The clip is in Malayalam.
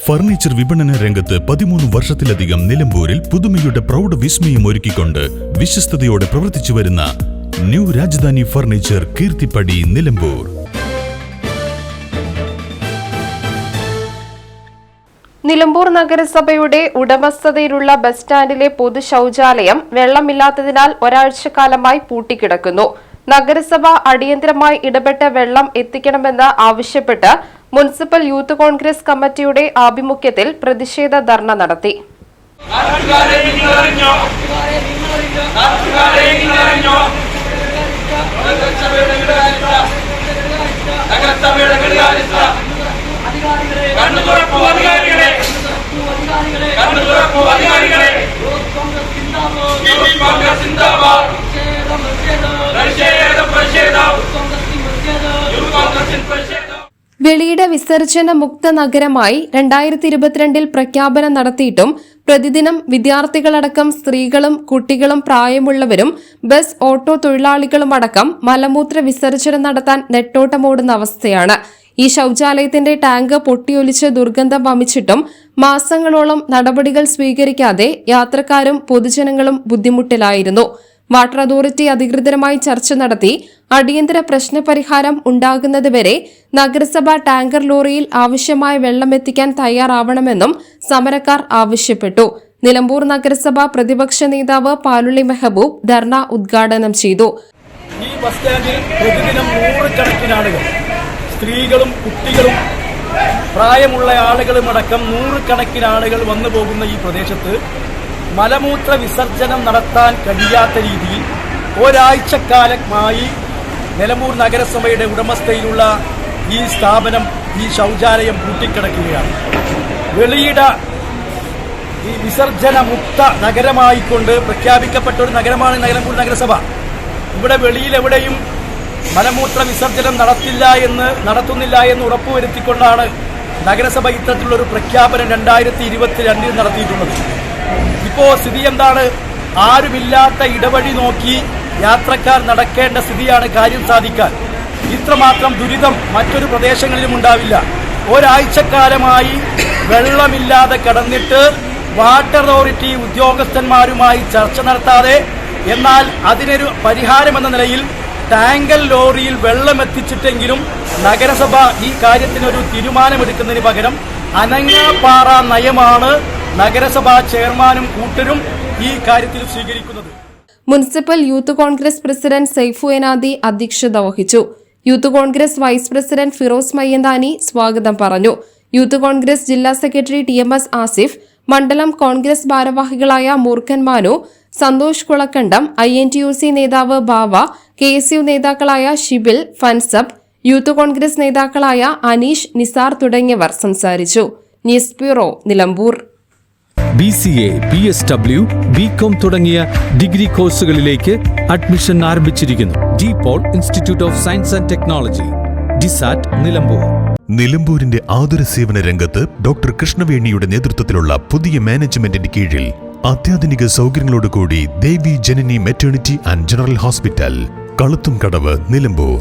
ഫർണിച്ചർ വിപണന രംഗത്ത് 13 വർഷത്തിലധികം നിലമ്പൂരിൽ പുതുമയുടെ പ്രൗഢ വിസ്മയം ഒരുക്കിക്കൊണ്ട് വിശ്വസ്തയോടെ പ്രവർത്തിച്ചു വരുന്ന ന്യൂ രാജധാനി ഫർണിച്ചർ കീർത്തിപ്പടി നിലമ്പൂർ. നിലമ്പൂർ നഗരസഭയുടെ ഉടമസ്ഥതയിലുള്ള ബസ് സ്റ്റാൻഡിലെ പൊതു ശൌചാലയം വെള്ളമില്ലാത്തതിനാൽ ഒരാഴ്ചക്കാലമായി പൂട്ടിക്കിടക്കുന്നു. നഗരസഭ അടിയന്തരമായി ഇടപെട്ട് വെള്ളം എത്തിക്കണമെന്ന് ആവശ്യപ്പെട്ട് മുനിസിപ്പൽ യൂത്ത് കോൺഗ്രസ് കമ്മിറ്റിയുടെ ആഭിമുഖ്യത്തിൽ പ്രതിഷേധ ധർണ നടത്തി. വെളിയുടെ വിസർജന മുക്ത നഗരമായി 2022 പ്രഖ്യാപനം നടത്തിയിട്ടും പ്രതിദിനം വിദ്യാർത്ഥികളടക്കം സ്ത്രീകളും കുട്ടികളും പ്രായമുള്ളവരും ബസ് ഓട്ടോ തൊഴിലാളികളുമടക്കം മലമൂത്ര വിസർജനം നടത്താൻ നെട്ടോട്ടമോടുന്ന അവസ്ഥയാണ്. ഈ ശൌചാലയത്തിന്റെ ടാങ്ക് പൊട്ടിയൊലിച്ച് ദുർഗന്ധം വമിച്ചിട്ടും മാസങ്ങളോളം നടപടികൾ സ്വീകരിക്കാതെ യാത്രക്കാരും പൊതുജനങ്ങളും ബുദ്ധിമുട്ടിലായിരുന്നു. വാട്ടർ അതോറിറ്റി അധികൃതരുമായി ചർച്ച നടത്തി അടിയന്തര പ്രശ്നപരിഹാരം ഉണ്ടാകുന്നതുവരെ നഗരസഭ ടാങ്കർ ലോറിയിൽ ആവശ്യമായ വെള്ളമെത്തിക്കാൻ തയ്യാറാവണമെന്നും സമരക്കാർ ആവശ്യപ്പെട്ടു. നിലമ്പൂർ നഗരസഭ പ്രതിപക്ഷ നേതാവ് പാലുള്ളി മെഹബൂബ് ധർണ ഉദ്ഘാടനം ചെയ്തു. ഈ ബസ് സ്റ്റാൻഡിൽ പ്രതിദിനം 100 കണക്കിന് ആളുകൾ, സ്ത്രീകളും കുട്ടികളും പ്രായമുള്ള ആളുകളുമടക്കം 100 കണക്കിന് ആളുകൾ വന്നു പോകുന്ന ഈ പ്രദേശത്ത് മലമൂത്ര വിസർജനം നടത്താൻ കഴിയാത്ത രീതിയിൽ ഒരാഴ്ചക്കാലമായി നിലമ്പൂർ നഗരസഭയുടെ ഉടമസ്ഥയിലുള്ള ഈ സ്ഥാപനം, ഈ ശൌചാലയം പൂട്ടിക്കിടക്കുകയാണ്. വെളിയുടെ ഈ വിസർജന മുക്ത നഗരമായിക്കൊണ്ട് പ്രഖ്യാപിക്കപ്പെട്ട ഒരു നഗരമാണ് നിലമ്പൂർ നഗരസഭ. ഇവിടെ വെളിയിലെവിടെയും മലമൂത്ര വിസർജനം നടത്തുന്നില്ല എന്ന് ഉറപ്പുവരുത്തിക്കൊണ്ടാണ് നഗരസഭ ഇത്തരത്തിലുള്ളൊരു പ്രഖ്യാപനം 2022 നടത്തിയിട്ടുള്ളത്. ഇപ്പോൾ സ്ഥിതി എന്താണ്? ആരുമില്ലാത്ത ഇടവഴി നോക്കി യാത്രക്കാർ നടക്കേണ്ട സ്ഥിതിയാണ് കാര്യം സാധിക്കാൻ. ഇത്രമാത്രം ദുരിതം മറ്റൊരു പ്രദേശങ്ങളിലും ഉണ്ടാവില്ല. ഒരാഴ്ചക്കാലമായി വെള്ളമില്ലാതെ കടന്നിട്ട് വാട്ടർ അതോറിറ്റി ഉദ്യോഗസ്ഥന്മാരുമായി ചർച്ച നടത്താതെ, എന്നാൽ അതിനൊരു പരിഹാരമെന്ന നിലയിൽ ടാങ്കർ ലോറിയിൽ വെള്ളമെത്തിച്ചിട്ടെങ്കിലും നഗരസഭ ഈ കാര്യത്തിനൊരു തീരുമാനമെടുക്കുന്നതിന് പകരം അനങ്ങാപ്പാറ നയമാണ് നഗരസഭാ ചെയർമാനും കൂട്ടരും ഈ കാര്യത്തിൽ സ്വീകരിക്കുന്നത്. Municipal youth Congress president Saifu Enadi അധ്യക്ഷത വഹിച്ചു. Youth Congress vice president Firoz Mayyanthani സ്വാഗതം പറഞ്ഞു. യൂത്ത് കോൺഗ്രസ് ജില്ലാ സെക്രട്ടറി TMS ആസിഫ്, മണ്ഡലം കോൺഗ്രസ് ഭാരവാഹികളായ മൂർഖൻ മാനു, സന്തോഷ് കുളക്കണ്ടം, INTUC നേതാവ് ബാവ, KSU നേതാക്കളായ ഷിബിൽ, ഫൻസബ്, യൂത്ത് കോൺഗ്രസ് നേതാക്കളായ അനീഷ്, നിസാർ തുടങ്ങിയവർ സംസാരിച്ചു. News bureau, Nilambur. BCA, BSW, BCom തുടങ്ങിയ ഡിഗ്രി കോഴ്സുകളിലേക്ക് അഡ്മിഷൻ ആരംഭിച്ചിരിക്കുന്നു. DPOL institute of science and technology, DSAT, Nilambur. നിലമ്പൂരിന്റെ ആതുര സേവന രംഗത്ത് ഡോക്ടർ കൃഷ്ണവേണിയുടെ നേതൃത്വത്തിലുള്ള പുതിയ മാനേജ്മെന്റിന്റെ കീഴിൽ അത്യാധുനിക സൗകര്യങ്ങളോടുകൂടി Devi Janani maternity and general hospital, Kaluthumkadavu, Nilambur.